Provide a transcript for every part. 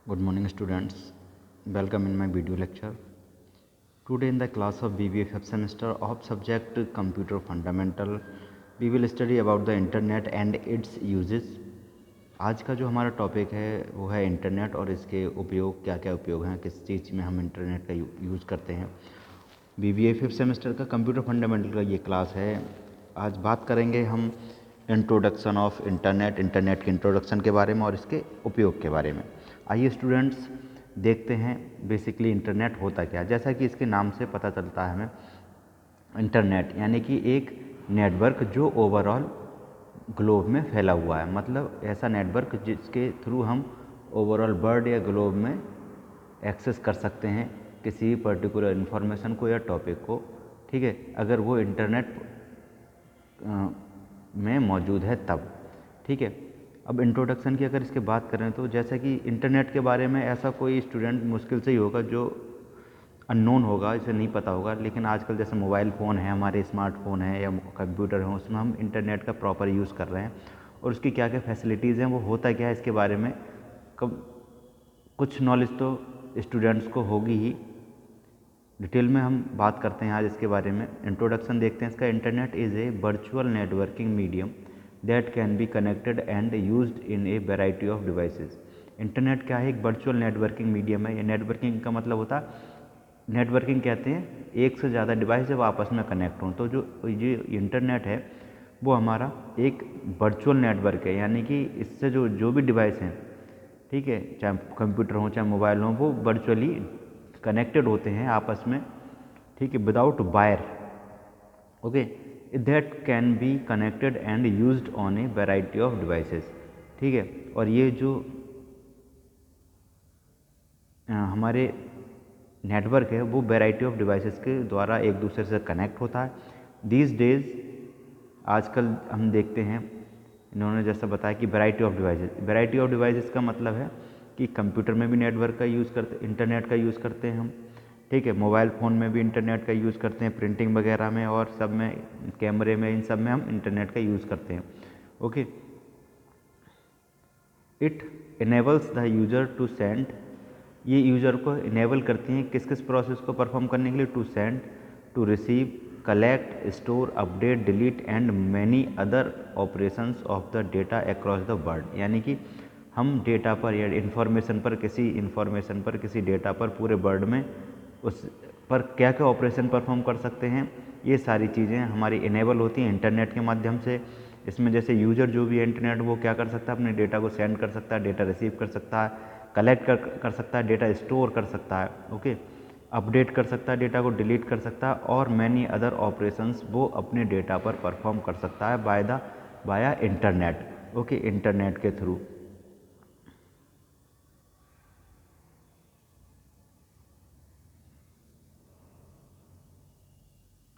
Good morning, students. Welcome in my video lecture. Today, in the class of BBA fifth semester of subject Computer Fundamental, we will study about the Internet and its uses. आज का जो हमारा topic है वो है internet और इसके उपयोग, क्या क्या उपयोग हैं, किस चीज़ में हम इंटरनेट का यूज़ करते हैं। BBA फिफ्थ सेमेस्टर का कंप्यूटर फंडामेंटल का ये क्लास है। आज बात करेंगे हम इंट्रोडक्शन ऑफ इंटरनेट के इंट्रोडक्शन के बारे में और इसके उपयोग के बारे में। आइए स्टूडेंट्स देखते हैं बेसिकली इंटरनेट होता क्या है। जैसा कि इसके नाम से पता चलता है हमें, इंटरनेट यानी कि एक नेटवर्क जो ओवरऑल ग्लोब में फैला हुआ है, मतलब ऐसा नेटवर्क जिसके थ्रू हम ओवरऑल वर्ल्ड या ग्लोब में एक्सेस कर सकते हैं किसी पर्टिकुलर इन्फॉर्मेशन को या टॉपिक को। ठीक है, अगर वो इंटरनेट में मौजूद है तब। ठीक है, अब इंट्रोडक्शन की अगर इसके बात करें तो जैसा कि इंटरनेट के बारे में ऐसा कोई स्टूडेंट मुश्किल से ही होगा जो अननोन होगा, इसे नहीं पता होगा। लेकिन आजकल जैसे मोबाइल फ़ोन है, हमारे स्मार्टफोन है या कंप्यूटर है, उसमें हम इंटरनेट का प्रॉपर यूज़ कर रहे हैं और उसकी क्या क्या फैसिलिटीज़ हैं, वो होता क्या है, इसके बारे में कब कुछ नॉलेज तो स्टूडेंट्स को होगी ही। डिटेल में हम बात करते हैं आज इसके बारे में। इंट्रोडक्शन देखते हैं इसका। Internet is a virtual networking medium that can be connected and used in A variety of devices. Internet क्या है? एक वर्चुअल नेटवर्किंग मीडियम है। ये नेटवर्किंग का मतलब होता है, नेटवर्किंग कहते हैं एक से ज़्यादा डिवाइस जब आपस में कनेक्ट हों। तो जो ये इंटरनेट है वो हमारा एक वर्चुअल नेटवर्क है, यानी कि इससे जो भी डिवाइस हैं, ठीक है, चाहे कंप्यूटर हो चाहे मोबाइल हो, वो वर्चुअली कनेक्टेड होते हैं आपस में। ठीक है, without wire. Okay, that can be connected and used on A variety of devices. ठीक है, और ये जो हमारे नेटवर्क है वो वैरायटी ऑफ डिवाइसेस के द्वारा एक दूसरे से कनेक्ट होता है। दीज डेज आजकल हम देखते हैं, इन्होंने जैसा बताया कि वैरायटी ऑफ डिवाइसेस का मतलब है कि कंप्यूटर में भी नेटवर्क का यूज़ करते, इंटरनेट का यूज़ करते हैं हम। ठीक है, मोबाइल फ़ोन में भी इंटरनेट का यूज़ करते हैं, प्रिंटिंग वगैरह में और सब में, कैमरे में, इन सब में हम इंटरनेट का यूज़ करते हैं। Okay, it enables the user to send, ये यूज़र को इनेबल करती हैं किस किस प्रोसेस को परफॉर्म करने के लिए? To send, to receive, collect, store, update, delete and many other operations of the data across the world. यानी कि हम डेटा पर या इन्फॉर्मेशन पर, किसी डेटा पर पूरे वर्ल्ड में उस पर क्या क्या ऑपरेशन परफॉर्म कर सकते हैं, ये सारी चीज़ें हमारी इनेबल होती हैं इंटरनेट के माध्यम से। इसमें जैसे यूज़र जो भी है इंटरनेट, वो क्या कर सकता है, अपने डेटा को सेंड कर सकता है, डेटा रिसीव कर सकता है, कलेक्ट कर सकता है, डेटा स्टोर कर सकता है, ओके, अपडेट कर सकता है, डेटा को डिलीट कर सकता है और मैनी अदर ऑपरेशंस वो अपने डेटा पर परफॉर्म कर सकता है बाया इंटरनेट। ओके, इंटरनेट के through.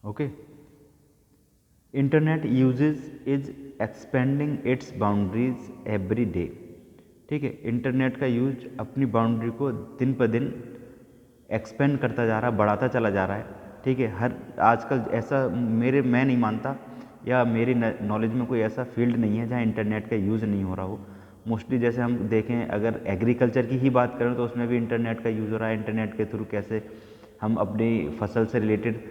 Okay, internet uses is expanding it's boundaries every day. ठीक है, इंटरनेट का यूज अपनी बाउंड्री को दिन पर दिन एक्सपेंड करता जा रहा है, बढ़ाता चला जा रहा है। ठीक है, हर आजकल ऐसा मैं नहीं मानता या मेरी नॉलेज में कोई ऐसा फील्ड नहीं है जहाँ इंटरनेट का यूज़ नहीं हो रहा हो। मोस्टली जैसे हम देखें, अगर एग्रीकल्चर की ही बात करें तो उसमें भी इंटरनेट का यूज़ हो रहा है। इंटरनेट के थ्रू कैसे हम अपनी फसल से रिलेटेड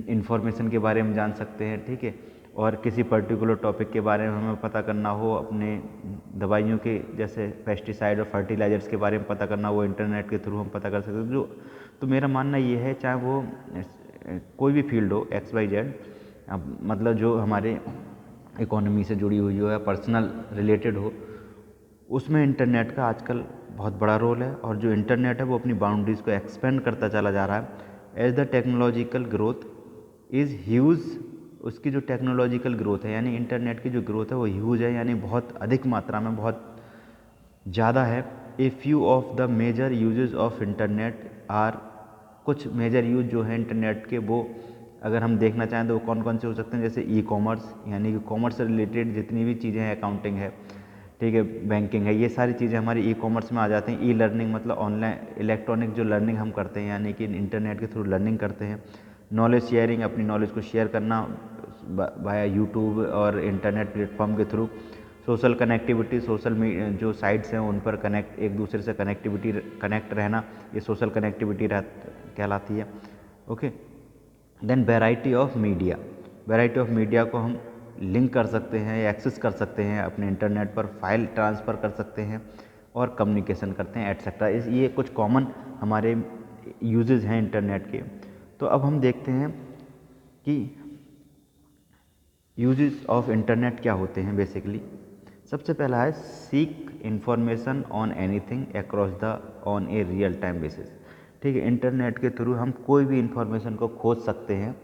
इंफॉर्मेशन के बारे में जान सकते हैं। ठीक है, और किसी पर्टिकुलर टॉपिक के बारे में हमें पता करना हो, अपने दवाइयों के जैसे पेस्टिसाइड और फर्टिलाइजर्स के बारे में पता करना, वो इंटरनेट के थ्रू हम पता कर सकते हैं। तो मेरा मानना ये है, चाहे वो कोई भी फील्ड हो, XYZ, मतलब जो हमारे इकोनॉमी से जुड़ी हुई हो या पर्सनल रिलेटेड हो, उसमें इंटरनेट का आजकल बहुत बड़ा रोल है। और जो इंटरनेट है वो अपनी बाउंड्रीज़ को एक्सपेंड करता चला जा रहा है। As the technological growth is huge, उसकी जो टेक्नोलॉजिकल ग्रोथ है, यानी इंटरनेट की जो ग्रोथ है वो ह्यूज है, यानी बहुत अधिक मात्रा में, बहुत ज़्यादा है। A few of the major uses of internet are, कुछ मेजर यूज जो है इंटरनेट के, वो अगर हम देखना चाहें तो वो कौन कौन से हो सकते हैं? जैसे ई कॉमर्स, यानी कि कॉमर्स से रिलेटेड जितनी भी चीज़ें हैं, अकाउंटिंग है, ठीक है, बैंकिंग है, ये सारी चीज़ें हमारी ई कॉमर्स में आ जाती हैं। ई लर्निंग मतलब ऑनलाइन इलेक्ट्रॉनिक जो लर्निंग हम करते हैं, यानी कि इंटरनेट के थ्रू लर्निंग करते हैं। नॉलेज शेयरिंग, अपनी नॉलेज को शेयर करना वाया यूट्यूब और इंटरनेट प्लेटफॉर्म के थ्रू। सोशल कनेक्टिविटी, जो साइट्स हैं उन पर एक दूसरे से कनेक्ट रहना, ये सोशल कनेक्टिविटी कहलाती है। Okay, then variety of media को हम लिंक कर सकते हैं या एक्सेस कर सकते हैं, अपने इंटरनेट पर फाइल ट्रांसफ़र कर सकते हैं और कम्युनिकेशन करते हैं एटसेट्रा। ये कुछ कॉमन हमारे यूजेस हैं इंटरनेट के। तो अब हम देखते हैं कि यूजेस ऑफ इंटरनेट क्या होते हैं बेसिकली। सबसे पहला है seek information on anything across the on A real time basis. ठीक है, इंटरनेट के थ्रू हम कोई भी इंफॉर्मेशन को खोज सकते हैं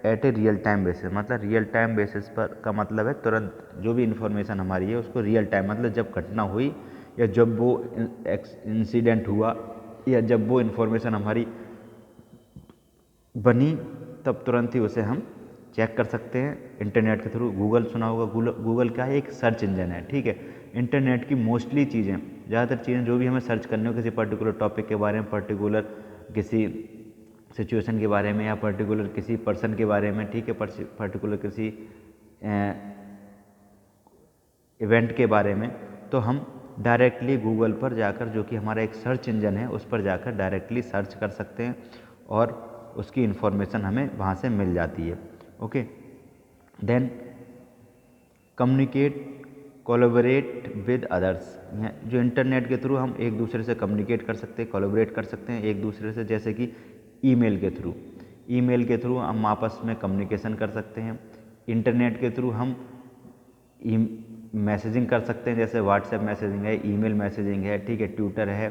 at a real time basis. मतलब रियल टाइम बेसिस पर का मतलब है तुरंत जो भी इंफॉर्मेशन हमारी है उसको रियल टाइम, मतलब जब घटना हुई या जब वो इंसिडेंट हुआ या जब वो इंफॉर्मेशन हमारी बनी, तब तुरंत ही उसे हम चेक कर सकते हैं इंटरनेट के थ्रू। गूगल सुना होगा, गूगल क्या है, एक सर्च इंजन है। ठीक है, इंटरनेट की मोस्टली चीज़ें, ज़्यादातर चीज़ें जो भी हमें सर्च करनी हो किसी पर्टिकुलर टॉपिक के बारे में, पर्टिकुलर किसी सिचुएशन के बारे में या पर्टिकुलर किसी पर्सन के बारे में, ठीक है, पर्टिकुलर किसी इवेंट के बारे में, तो हम डायरेक्टली गूगल पर जाकर, जो कि हमारा एक सर्च इंजन है, उस पर जाकर डायरेक्टली सर्च कर सकते हैं और उसकी इन्फॉर्मेशन हमें वहाँ से मिल जाती है। Okay, then communicate collaborate with others. जो इंटरनेट के थ्रू हम एक दूसरे से कम्युनिकेट कर सकते हैं, कोलैबोरेट कर सकते हैं एक दूसरे से, जैसे कि ईमेल के थ्रू हम आपस में कम्युनिकेशन कर सकते हैं। इंटरनेट के थ्रू हम मैसेजिंग कर सकते हैं, जैसे व्हाट्सएप मैसेजिंग है, ईमेल मैसेजिंग है, ठीक है, ट्विटर है,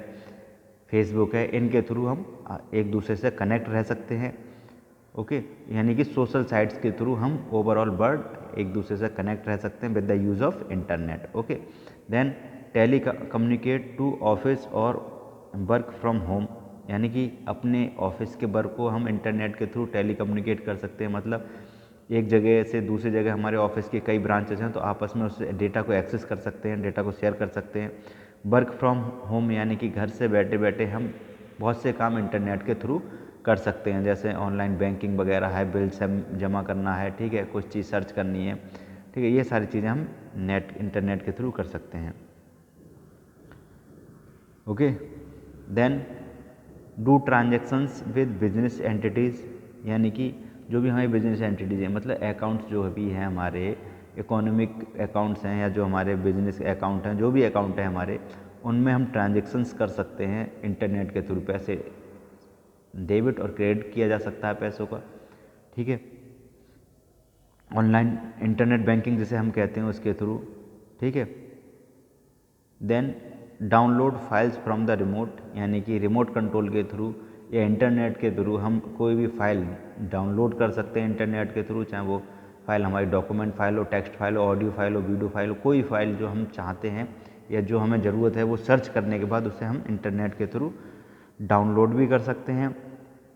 फेसबुक है, इनके थ्रू हम एक दूसरे से कनेक्ट रह सकते हैं। ओके, यानी कि सोशल साइट्स के थ्रू हम ओवरऑल वर्ल्ड एक दूसरे से कनेक्ट रह सकते हैं with the use of internet. Okay, then tele communicate to office और वर्क फ्रॉम होम, यानी कि अपने ऑफिस के वर्क को हम इंटरनेट के थ्रू टेली कम्युनिकेट कर सकते हैं। मतलब एक जगह से दूसरी जगह हमारे ऑफिस के कई ब्रांचेस हैं, तो आपस में उस डेटा को एक्सेस कर सकते हैं, डेटा को शेयर कर सकते हैं। वर्क फ्रॉम होम यानी कि घर से बैठे बैठे हम बहुत से काम इंटरनेट के थ्रू कर सकते हैं, जैसे ऑनलाइन बैंकिंग वगैरह है, बिल्स जमा करना है, ठीक है, कुछ चीज़ सर्च करनी है, ठीक है, ये सारी चीज़ें हम इंटरनेट के थ्रू कर सकते हैं। Okay, then do transactions with business entities, यानी कि जो भी हमारी बिजनेस एंटिटीज़ हैं, मतलब अकाउंट्स जो भी हैं हमारे, इकोनॉमिक अकाउंट्स हैं या जो हमारे बिजनेस अकाउंट हैं, जो भी अकाउंट है हमारे, उनमें हम ट्रांजेक्शन्स कर सकते हैं इंटरनेट के थ्रू। पैसे डेबिट और क्रेडिट किया जा सकता है पैसों का, ठीक है, ऑनलाइन इंटरनेट बैंकिंग जिसे हम कहते हैं उसके थ्रू, ठीक है। Then download files from the remote, यानी कि रिमोट कंट्रोल के थ्रू या इंटरनेट के थ्रू हम कोई भी फाइल डाउनलोड कर सकते हैं इंटरनेट के थ्रू, चाहे वो फाइल हमारी डॉक्यूमेंट फाइल हो, टेक्स्ट फाइल हो, ऑडियो फाइल हो, वीडियो फाइल हो, कोई फाइल जो हम चाहते हैं या जो हमें ज़रूरत है वो सर्च करने के बाद उसे हम इंटरनेट के थ्रू डाउनलोड भी कर सकते हैं।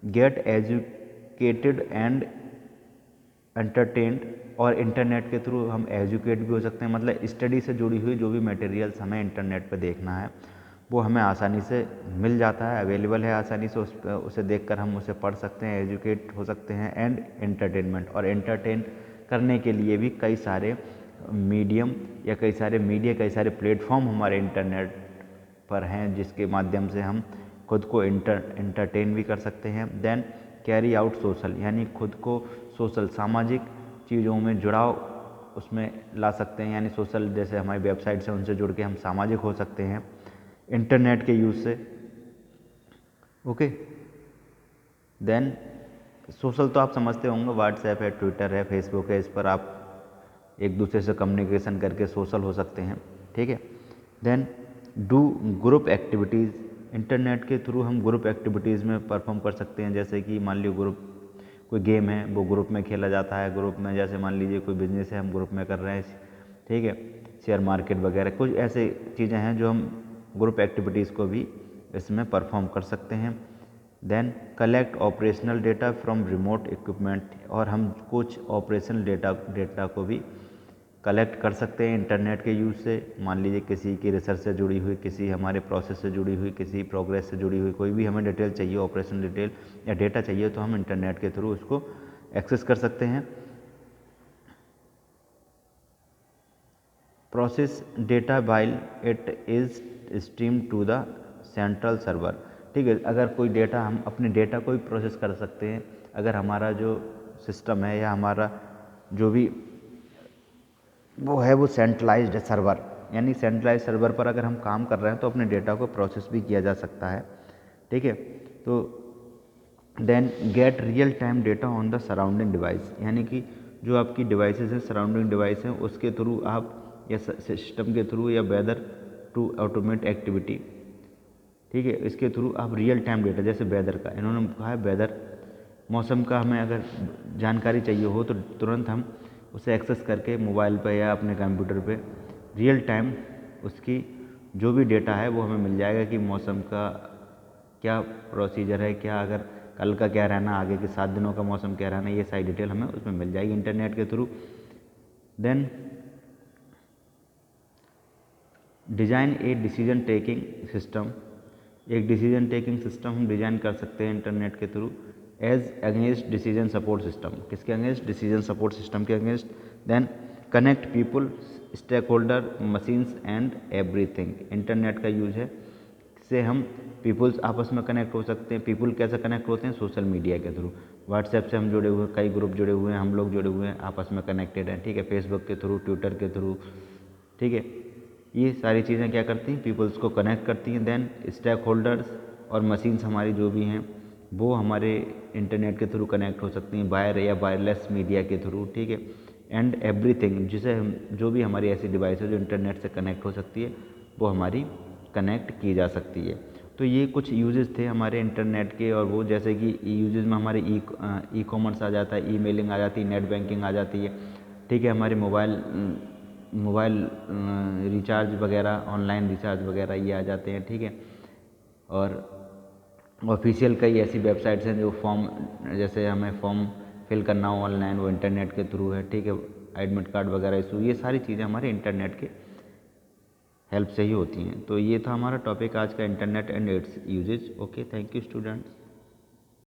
गेट एजुकेटेड एंड एंटरटेन्ड, और इंटरनेट के थ्रू हम एजुकेट भी हो सकते हैं, मतलब स्टडी से जुड़ी हुई जो भी मटेरियल्स हमें इंटरनेट पर देखना है वो हमें आसानी से मिल जाता है, अवेलेबल है आसानी से, उसे देखकर हम उसे पढ़ सकते हैं, एजुकेट हो सकते हैं। एंड एंटरटेनमेंट, और एंटरटेन करने के लिए भी कई सारे मीडियम या कई सारे प्लेटफॉर्म हमारे इंटरनेट पर हैं जिसके माध्यम से हम खुद को एंटरटेन भी कर सकते हैं। देन कैरी आउट सोशल, यानी खुद को सोशल सामाजिक चीज़ों में जुड़ाव उसमें ला सकते हैं, यानी सोशल जैसे हमारी वेबसाइट्स हैं उनसे जुड़ के हम सामाजिक हो सकते हैं इंटरनेट के यूज़ से। ओके, देन सोशल तो आप समझते होंगे, व्हाट्सएप है, ट्विटर है, फेसबुक है, इस पर आप एक दूसरे से कम्युनिकेशन करके सोशल हो सकते हैं, ठीक है। Then do group activities, internet के थ्रू हम ग्रुप एक्टिविटीज़ में परफॉर्म कर सकते हैं, जैसे कि मान लीजिए ग्रुप कोई गेम है वो ग्रुप में खेला जाता है, ग्रुप में जैसे मान लीजिए कोई बिजनेस है हम ग्रुप में कर रहे हैं, ठीक है, शेयर मार्केट वगैरह कुछ ऐसे चीज़ें हैं जो हम ग्रुप एक्टिविटीज़ को भी इसमें परफॉर्म कर सकते हैं। Then collect operational data from remote equipment, और हम कुछ ऑपरेशनल डेटा को भी कलेक्ट कर सकते हैं इंटरनेट के यूज़ से। मान लीजिए किसी की रिसर्च से जुड़ी हुई, किसी हमारे प्रोसेस से जुड़ी हुई, किसी प्रोग्रेस से जुड़ी हुई कोई भी हमें डिटेल चाहिए, ऑपरेशनल डिटेल या डेटा चाहिए, तो हम इंटरनेट के थ्रू उसको एक्सेस कर सकते हैं। Process data while it is stream to the central server. ठीक है, अगर कोई डेटा, हम अपने डेटा को भी प्रोसेस कर सकते हैं अगर हमारा जो सिस्टम है या हमारा जो भी वो है वो सेंट्रलाइज्ड सर्वर, यानी सेंट्रलाइज सर्वर पर अगर हम काम कर रहे हैं तो अपने डेटा को प्रोसेस भी किया जा सकता है। ठीक है, तो then get real time data on the surrounding device, यानी कि जो आपकी डिवाइसेस हैं, सराउंडिंग डिवाइस हैं, उसके थ्रू आप या सिस्टम के थ्रू या वेदर टू ऑटोमेट एक्टिविटी। ठीक है, इसके थ्रू आप रियल टाइम डेटा, जैसे वेदर का इन्होंने कहा है, वेदर मौसम का हमें अगर जानकारी चाहिए हो तो तुरंत हम उसे एक्सेस करके मोबाइल पे या अपने कंप्यूटर पे रियल टाइम उसकी जो भी डेटा है वो हमें मिल जाएगा कि मौसम का क्या प्रोसीजर है, क्या अगर कल का क्या रहना, आगे के 7 दिनों का मौसम क्या रहना, ये सारी डिटेल हमें उसमें मिल जाएगी इंटरनेट के through. Then design a decision taking system, एक डिसीजन टेकिंग सिस्टम हम डिज़ाइन कर सकते हैं इंटरनेट के through as against decision support system. किसके अगेंस्ट? डिसीजन सपोर्ट सिस्टम के against. Then connect people, stakeholder, machines and everything. Internet का use है, इससे हम पीपल्स आपस में कनेक्ट हो सकते हैं। पीपल कैसे कनेक्ट होते हैं? सोशल मीडिया के थ्रू। व्हाट्सएप से हम जुड़े हुए हैं, कई ग्रुप जुड़े हुए हैं, हम लोग जुड़े हुए हैं, आपस में कनेक्टेड हैं। ठीक है, फेसबुक के थ्रू, ट्विटर के थ्रू। ठीक है, ये सारी चीज़ें क्या करती हैं? पीपल्स को कनेक्ट करती हैं। देन स्टेक होल्डर्स और मशीन्स हमारी जो भी हैं वो हमारे इंटरनेट के थ्रू कनेक्ट हो सकती हैं, वायर या वायरलेस मीडिया के थ्रू। ठीक है, एंड एवरीथिंग, जिसे हम जो भी हमारी ऐसी डिवाइस है जो इंटरनेट से कनेक्ट हो सकती है वो हमारी कनेक्ट की जा सकती है। तो ये कुछ यूजेस थे हमारे इंटरनेट के, और वो जैसे कि यूजेस में हमारे ई कॉमर्स आ जाता है, ईमेलिंग आ जाती है, नेट बैंकिंग आ जाती है। ठीक है, हमारे मोबाइल रिचार्ज वगैरह, ऑनलाइन रिचार्ज वगैरह ये आ जाते हैं। ठीक है, और ऑफिशियल कई ऐसी वेबसाइट्स हैं जो फॉर्म, जैसे हमें फॉर्म फिल करना हो ऑनलाइन, वो इंटरनेट के थ्रू है। ठीक है, एडमिट कार्ड वगैरह इशू, ये सारी चीज़ें हमारे इंटरनेट के हेल्प से ही होती हैं। तो ये था हमारा टॉपिक आज का, internet and its usage. Okay, thank you students.